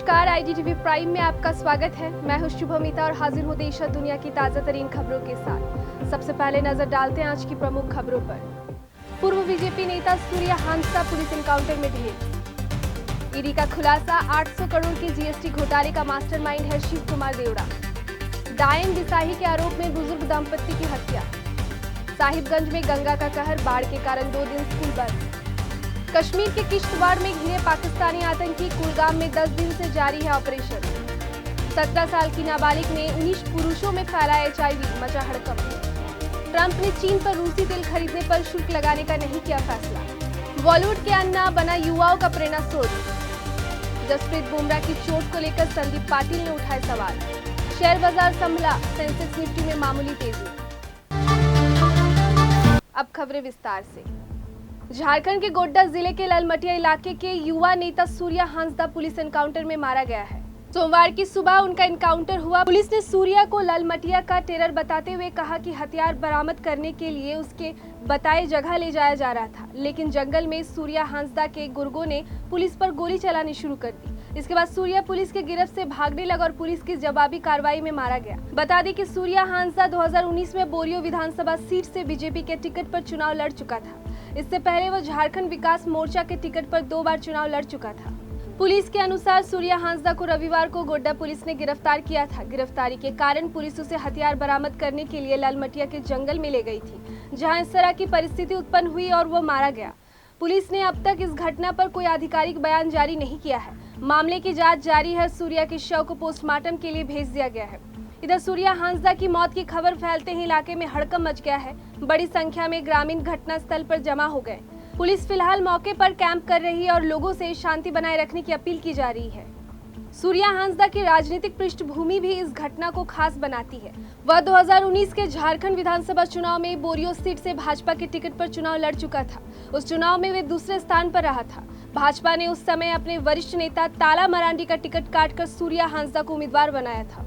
नमस्कार, आईडीटीवी प्राइम में आपका स्वागत है। मैं हूं शुभमिता और हाजिर हूं देश और दुनिया की ताजा तरीन खबरों के साथ। सबसे पहले नजर डालते हैं आज की प्रमुख खबरों पर। पूर्व बीजेपी नेता सूर्या हांसदा पुलिस एनकाउंटर में ढेर। ईडी का खुलासा, 800 करोड़ के जीएसटी घोटाले का मास्टरमाइंड है शिव कुमार देवड़ा। डायन बिसाही के आरोप में बुजुर्ग दंपत्ति की हत्या। साहिबगंज में गंगा का कहर, बाढ़ के कारण 2 दिन स्कूल बंद। कश्मीर के किश्तवाड़ में घिरे पाकिस्तानी आतंकी, कुलगाम में 10 दिन से जारी है ऑपरेशन। 17 साल की नाबालिग ने 19 पुरुषों में फैला HIV, मचा हड़कंप। ट्रंप ने चीन पर रूसी तेल खरीदने पर शुल्क लगाने का नहीं किया फैसला। बॉलीवुड के अन्ना बना युवाओं का प्रेरणा स्रोत। जसप्रीत बुमराह की चोट को लेकर संदीप पाटिल ने उठाए सवाल। शेयर बाजार संभला, सेंसेक्स निफ्टी में मामूली तेजी। अब खबरें विस्तार से। झारखंड के गोड्डा जिले के ललमटिया इलाके के युवा नेता सूर्या हांसदा पुलिस एनकाउंटर में मारा गया है। सोमवार की सुबह उनका एनकाउंटर हुआ। पुलिस ने सूर्या को ललमटिया का टेरर बताते हुए कहा कि हथियार बरामद करने के लिए उसके बताए जगह ले जाया जा रहा था, लेकिन जंगल में सूर्या हांसदा के गुर्गों ने पुलिस पर गोली चलानी शुरू कर दी। इसके बाद सूर्या पुलिस के गिरफ्त से भागने लगा और पुलिस की जवाबी कार्रवाई में मारा गया। बता दें कि सूर्या हांसदा 2019 में बोरियो विधानसभा सीट से बीजेपी के टिकट पर चुनाव लड़ चुका था। इससे पहले वो झारखंड विकास मोर्चा के टिकट पर 2 बार चुनाव लड़ चुका था। पुलिस के अनुसार सूर्या हांसदा को रविवार को गोड्डा पुलिस ने गिरफ्तार किया था। गिरफ्तारी के कारण पुलिस उसे हथियार बरामद करने के लिए ललमटिया के जंगल में ले गई थी, जहां इस तरह की परिस्थिति उत्पन्न हुई और वो मारा गया। पुलिस ने अब तक इस घटना पर कोई आधिकारिक बयान जारी नहीं किया है। मामले की जांच जारी है। सूर्या के शव को पोस्टमार्टम के लिए भेज दिया गया है। इधर सूर्या हांसदा की मौत की खबर फैलते ही इलाके में हड़कंप मच गया है। बड़ी संख्या में ग्रामीण घटनास्थल पर जमा हो गए। पुलिस फिलहाल मौके पर कैंप कर रही है और लोगों से शांति बनाए रखने की अपील की जा रही है। सूर्या हांसदा की राजनीतिक पृष्ठभूमि भी इस घटना को खास बनाती है। वह 2019 के झारखंड विधानसभा चुनाव में बोरियो सीट से भाजपा के टिकट पर चुनाव लड़ चुका था। उस चुनाव में वे दूसरे स्थान पर रहा था। भाजपा ने उस समय अपने वरिष्ठ नेता ताला मरांडी का टिकट काटकर सूर्या हांसदा को उम्मीदवार बनाया था।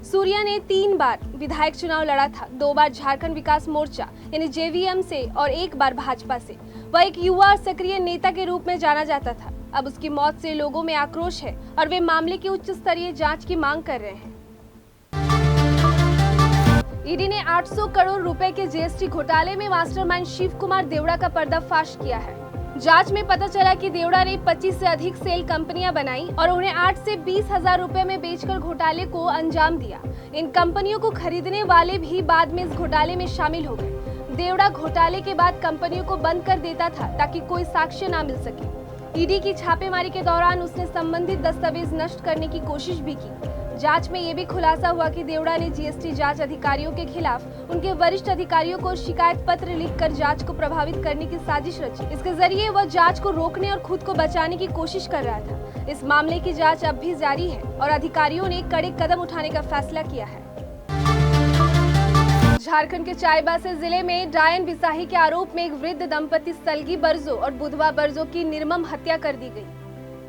सूर्या ने 3 बार विधायक चुनाव लड़ा था, 2 बार झारखंड विकास मोर्चा यानी JVM से और 1 बार भाजपा से। वह एक युवा और सक्रिय नेता के रूप में जाना जाता था। अब उसकी मौत से लोगों में आक्रोश है और वे मामले की उच्च स्तरीय जांच की मांग कर रहे हैं। ईडी ने 800 करोड़ रुपए के जीएसटी घोटाले में मास्टरमाइंड शिव कुमार देवड़ा का पर्दाफाश किया है। जांच में पता चला कि देवड़ा ने 25 से अधिक सेल कंपनियां बनाई और उन्हें 8 से 20 हजार रुपए में बेचकर घोटाले को अंजाम दिया। इन कंपनियों को खरीदने वाले भी बाद में इस घोटाले में शामिल हो गए। देवड़ा घोटाले के बाद कंपनियों को बंद कर देता था ताकि कोई साक्ष्य न मिल सके। ईडी की छापेमारी के दौरान उसने संबंधित दस्तावेज नष्ट करने की कोशिश भी की। जांच में ये भी खुलासा हुआ कि देवड़ा ने जीएसटी जांच अधिकारियों के खिलाफ उनके वरिष्ठ अधिकारियों को शिकायत पत्र लिखकर जांच को प्रभावित करने की साजिश रची। इसके जरिए वह जांच को रोकने और खुद को बचाने की कोशिश कर रहा था। इस मामले की जांच अब भी जारी है और अधिकारियों ने कड़े कदम उठाने का फैसला किया है। झारखंड के चाईबासा जिले में डायन बिसाही के आरोप में एक वृद्ध दंपति सलगी बरजो और बुधवा बरजो की निर्मम हत्या कर दी गई।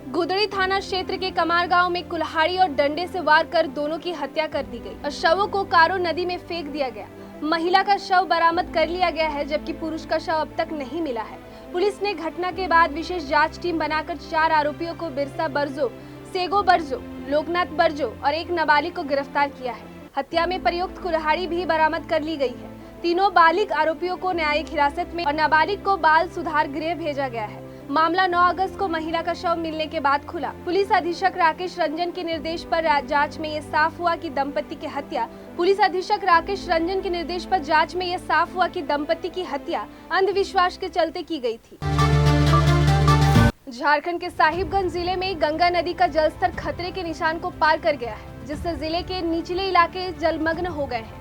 गुदड़ी थाना क्षेत्र के कमार गांव में कुल्हाड़ी और डंडे से वार कर दोनों की हत्या कर दी गई और शवों को कारो नदी में फेंक दिया गया। महिला का शव बरामद कर लिया गया है, जबकि पुरुष का शव अब तक नहीं मिला है। पुलिस ने घटना के बाद विशेष जांच टीम बनाकर 4 आरोपियों को बिरसा बरजो, सेगो बरजो, लोकनाथ बरजो और एक नाबालिग को गिरफ्तार किया है। हत्या में प्रयुक्त कुल्हाड़ी भी बरामद कर ली गई है। तीनों बालिग आरोपियों को न्यायिक हिरासत में और नाबालिग को बाल सुधार गृह भेजा गया है। मामला 9 अगस्त को महिला का शव मिलने के बाद खुला। पुलिस अधीक्षक राकेश रंजन के निर्देश पर जांच में ये साफ हुआ कि दंपति की हत्या अंधविश्वास के चलते की गई थी। झारखंड के साहिबगंज जिले में गंगा नदी का जलस्तर खतरे के निशान को पार कर गया है, जिससे जिले के निचले इलाके जलमग्न हो गए हैं।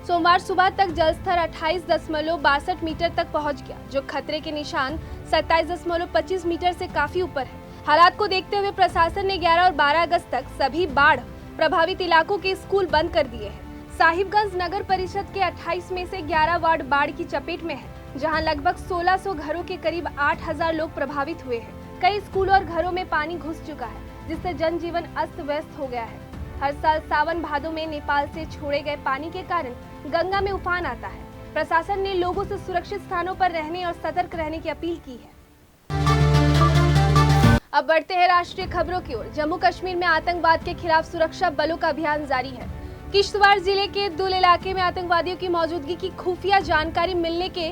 सोमवार सुबह तक जलस्तर 28.62 मीटर तक पहुंच गया, जो खतरे के निशान 27.25 मीटर से काफी ऊपर है। हालात को देखते हुए प्रशासन ने 11 और 12 अगस्त तक सभी बाढ़ प्रभावित इलाकों के स्कूल बंद कर दिए हैं। साहिबगंज नगर परिषद के 28 में से 11 वार्ड बाढ़ की चपेट में है, जहां लगभग 1600 घरों के करीब 8000 लोग प्रभावित हुए हैं। कई स्कूलों और घरों में पानी घुस चुका है, जिससे जनजीवन अस्त व्यस्त हो गया है। हर साल सावन भादों में नेपाल से छोड़े गए पानी के कारण गंगा में उफान आता है। प्रशासन ने लोगों से सुरक्षित स्थानों पर रहने और सतर्क रहने की अपील की है। अब बढ़ते हैं राष्ट्रीय खबरों की ओर। जम्मू कश्मीर में आतंकवाद के खिलाफ सुरक्षा बलों का अभियान जारी है। किश्तवाड़ जिले के दुल इलाके में आतंकवादियों की मौजूदगी की खुफिया जानकारी मिलने के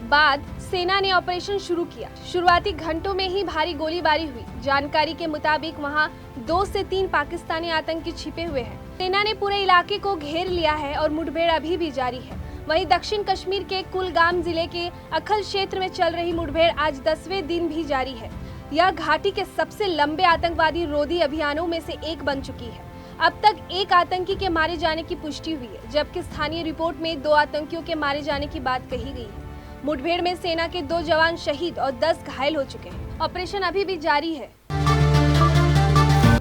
बाद सेना ने ऑपरेशन शुरू किया। शुरुआती घंटों में ही भारी गोलीबारी हुई। जानकारी के मुताबिक वहां 2 से 3 पाकिस्तानी आतंकी छिपे हुए हैं। सेना ने पूरे इलाके को घेर लिया है और मुठभेड़ अभी भी जारी है। वहीं दक्षिण कश्मीर के कुलगाम जिले के अखल क्षेत्र में चल रही मुठभेड़ आज 10वें दिन भी जारी है। यह घाटी के सबसे लंबे आतंकवादी रोधी अभियानों में से एक बन चुकी है। अब तक एक आतंकी के मारे जाने की पुष्टि हुई है, जबकि स्थानीय रिपोर्ट में 2 आतंकियों के मारे जाने की बात कही गई है। मुठभेड़ में सेना के 2 जवान शहीद और 10 घायल हो चुके हैं। ऑपरेशन अभी भी जारी है।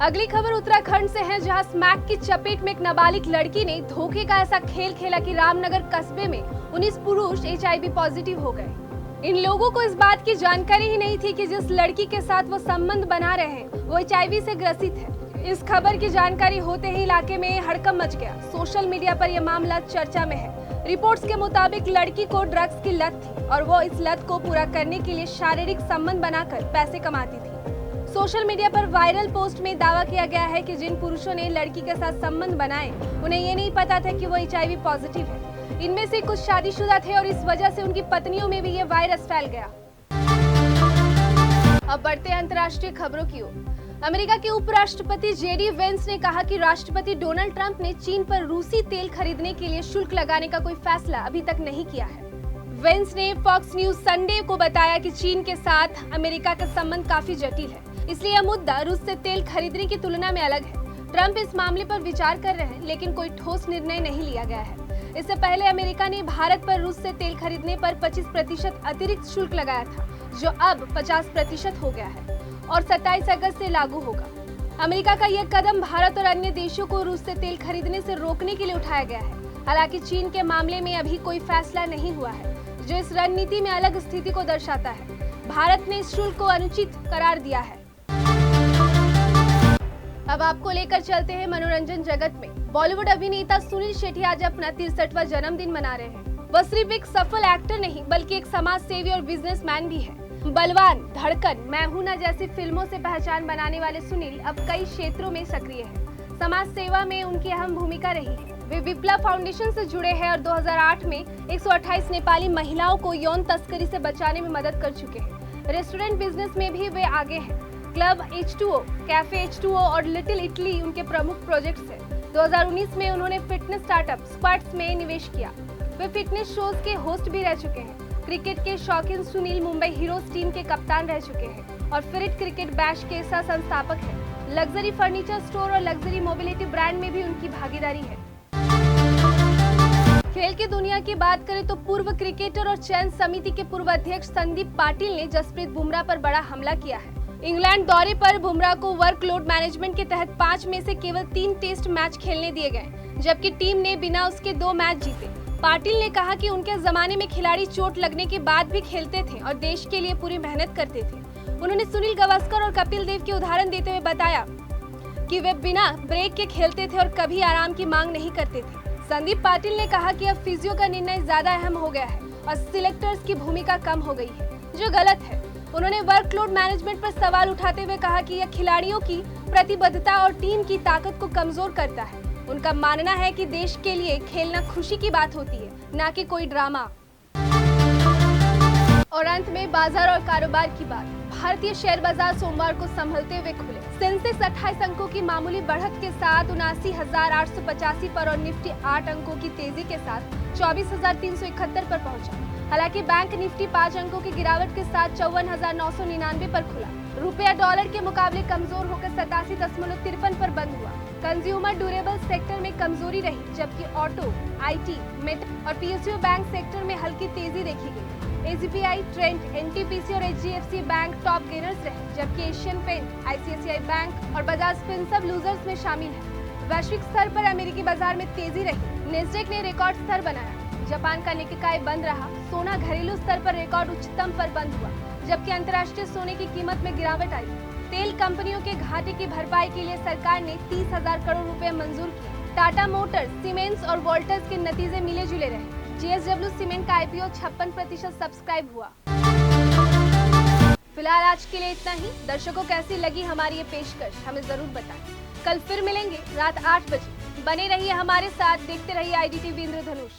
अगली खबर उत्तराखंड से है, जहां स्मैक की चपेट में एक नाबालिग लड़की ने धोखे का ऐसा खेल खेला कि रामनगर कस्बे में 19 पुरुष HIV पॉजिटिव हो गए। इन लोगों को इस बात की जानकारी ही नहीं थी कि जिस लड़की के साथ वो संबंध बना रहे हैं वो HIV से ग्रसित है। इस खबर की जानकारी होते ही इलाके में हड़कंप मच गया। सोशल मीडिया पर यह मामला चर्चा में है। रिपोर्ट्स के मुताबिक लड़की को ड्रग्स की लत थी और वो इस लत को पूरा करने के लिए शारीरिक संबंध बनाकर पैसे कमाती थी। सोशल मीडिया पर वायरल पोस्ट में दावा किया गया है कि जिन पुरुषों ने लड़की के साथ संबंध बनाए उन्हें ये नहीं पता था कि वो HIV पॉजिटिव है। इनमें से कुछ शादीशुदा थे और इस वजह से उनकी पत्नियों में भी ये वायरस फैल गया। अब बढ़ते हैं अंतर्राष्ट्रीय खबरों की ओर। अमेरिका के उपराष्ट्रपति JD वेंस ने कहा कि राष्ट्रपति डोनाल्ड ट्रंप ने चीन पर रूसी तेल खरीदने के लिए शुल्क लगाने का कोई फैसला अभी तक नहीं किया है। वेंस ने फॉक्स न्यूज संडे को बताया कि चीन के साथ अमेरिका का संबंध काफी जटिल है, इसलिए यह मुद्दा रूस से तेल खरीदने की तुलना में अलग है। ट्रंप इस मामले पर विचार कर रहे हैं, लेकिन कोई ठोस निर्णय नहीं लिया गया है। इससे पहले अमेरिका ने भारत पर रूस से तेल खरीदने पर 25% अतिरिक्त शुल्क लगाया था, जो अब 50% हो गया है और 27 अगस्त से लागू होगा। अमेरिका का यह कदम भारत और अन्य देशों को रूस से तेल खरीदने से रोकने के लिए उठाया गया है। हालांकि चीन के मामले में अभी कोई फैसला नहीं हुआ है, जो इस रणनीति में अलग स्थिति को दर्शाता है। भारत ने इस शुल्क को अनुचित करार दिया है। अब आपको लेकर चलते हैं मनोरंजन जगत में। बॉलीवुड अभिनेता सुनील शेट्टी आज अपना 63वां जन्मदिन मना रहे हैं। वह सिर्फ एक सफल एक्टर नहीं, बल्कि एक समाज सेवी और बिजनेसमैन भी है। बलवान, धड़कन, मैं हूं ना जैसी फिल्मों से पहचान बनाने वाले सुनील अब कई क्षेत्रों में सक्रिय हैं। समाज सेवा में उनकी अहम भूमिका रही है। वे विप्लव फाउंडेशन से जुड़े हैं और 2008 में 128 नेपाली महिलाओं को यौन तस्करी से बचाने में मदद कर चुके हैं। रेस्टोरेंट बिजनेस में भी वे आगे हैं। क्लब H2O, कैफे H2O और लिटिल इटली उनके प्रमुख प्रोजेक्ट्स हैं। 2019 में उन्होंने फिटनेस स्टार्टअप स्क्वाट्स में निवेश किया। वे फिटनेस शोज के होस्ट भी रह चुके हैं। क्रिकेट के शौकीन सुनील मुंबई हीरोज टीम के कप्तान रह चुके हैं और फिरिट क्रिकेट बैश के सह संस्थापक हैं। लग्जरी फर्नीचर स्टोर और लग्जरी मोबिलिटी ब्रांड में भी उनकी भागीदारी है। खेल की दुनिया की बात करें तो पूर्व क्रिकेटर और चयन समिति के पूर्व अध्यक्ष संदीप पाटिल ने जसप्रीत बुमराह पर बड़ा हमला किया है। इंग्लैंड दौरे पर बुमराह को वर्कलोड मैनेजमेंट के तहत 5 में से केवल 3 टेस्ट मैच खेलने दिए गए, जबकि टीम ने बिना उसके 2 मैच जीते। पाटिल ने कहा कि उनके जमाने में खिलाड़ी चोट लगने के बाद भी खेलते थे और देश के लिए पूरी मेहनत करते थे। उन्होंने सुनील गावस्कर और कपिल देव के उदाहरण देते हुए बताया कि वे बिना ब्रेक के खेलते थे और कभी आराम की मांग नहीं करते थे। संदीप पाटिल ने कहा कि अब फिजियो का निर्णय ज्यादा अहम हो गया है और सिलेक्टर्स की भूमिका कम हो गई है, जो गलत है। उन्होंने वर्कलोड मैनेजमेंट पर सवाल उठाते हुए कहा कि यह खिलाड़ियों की प्रतिबद्धता और टीम की ताकत को कमजोर करता है। उनका मानना है कि देश के लिए खेलना खुशी की बात होती है, ना कि कोई ड्रामा। और अंत में बाजार और कारोबार की बात। भारतीय शेयर बाजार सोमवार को संभलते हुए खुले। सेंसेक्स 28 अंकों की मामूली बढ़त के साथ 79,885 पर और निफ्टी 8 अंकों की तेजी के साथ 24,371 पर पहुंचा। हालांकि बैंक निफ्टी 5 अंकों की गिरावट के साथ 54,999 पर खुला। रुपया डॉलर के मुकाबले कमजोर होकर 87.53 पर बंद हुआ। कंज्यूमर ड्यूरेबल सेक्टर में कमजोरी रही, जबकि ऑटो, IT, मेटल और PSU बैंक सेक्टर में हल्की तेजी देखी गई। AGPI, ट्रेंट, NTPC और HDFC बैंक टॉप गेनर्स रहे, जबकि एशियन पेंट, ICICI बैंक और बजाज फिनसर्व लूजर्स में शामिल है। वैश्विक स्तर पर अमेरिकी बाजार में तेजी रही। नेस्डेक ने रिकॉर्ड स्तर बनाया। जापान का निक्केई बंद रहा। सोना घरेलू स्तर पर रिकॉर्ड उच्चतम पर बंद हुआ, जबकि अंतर्राष्ट्रीय सोने की कीमत में गिरावट आई। तेल कंपनियों के घाटे की भरपाई के लिए सरकार ने 30,000 करोड़ रुपए मंजूर किए। टाटा मोटर्स, सीमेंस और वोल्टस के नतीजे मिले जुले रहे। JSW सीमेंट का IPO 56% सब्सक्राइब हुआ। फिलहाल आज के लिए इतना ही। दर्शकों कैसी लगी हमारी ये पेशकश हमें जरूर बताएं। कल फिर मिलेंगे रात 8 बजे। बने रहिए हमारे साथ, देखते रहिए IDTV इंद्रधनुष।